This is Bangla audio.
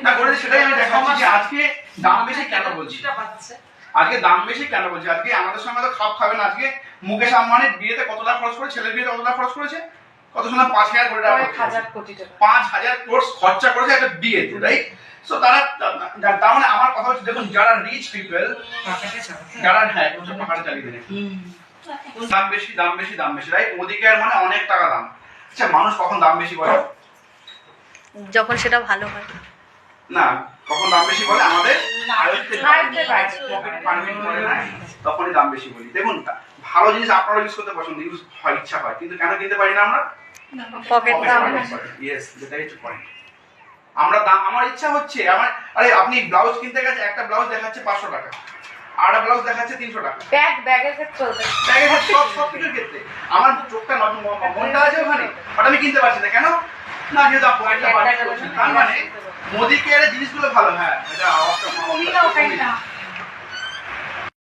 না করে সেটাই আমি দেখাচ্ছি যে আজকে দাম বেশি কেন বলছি, আজকে দাম বেশি কেন বলছি। আজকে আমাদের সঙ্গে তো খাপ খাবে না। আজকে মুকেশ আম্বানির বিয়েতে কত লাখ খরচ করে, ছেলের বিয়েতে কত লাখ খরচ করেছে, কত শোনা 5,000 কোটি টাকা, 5,000 কোটি খরচা করেছে একটা বিয়েতে, রাইট? সো তারা, তার মানে আমার কথা হচ্ছে, দেখুন যারা রিচ পিপল, যারা হ্যাঁ পাহাড়ে চালিয়ে দেয় দাম বেশি দাম বেশি দাম বেশি, রাইট? ওদিকে মানে অনেক টাকা দাম। আচ্ছা মানুষ কখন দাম বেশি বলে? যখন সেটা ভালো হয় না, কখন দাম বেশি বলে? আমাদের পারমিট করে না, তখনই দাম বেশি বলি। দেখুন ভালো জিনিস আপনারা ইউজ করতে পছন্দ, ইউজ হয়, ইচ্ছা হয়, কিন্তু কেন কিনতে পারি না আমরা? পকেট দাম। ইয়েস, যেটাই হচ্ছে পয়েন্ট। আমরা দাম, আমার ইচ্ছা হচ্ছে, আমার আরে আপনি ব্লাউজ কিনতে গেছে, একটা ব্লাউজ দেখাচ্ছে 500 টাকা, আর একটা ব্লাউজ দেখাচ্ছে 300 টাকা। ব্যাগের ক্ষেত্রে ব্যাগের সব কিছুর ক্ষেত্রে আমার চোখটা মনটা আছে ওখানে, ওটা আমি কিনতে পারছি না কেন? না, যেহেতু পয়েন্টটা বাড়িয়ে করছেন। তার মানে মোদি কেয়ারের জিনিসগুলো ভালো। হ্যাঁ, এটা আওয়াজটা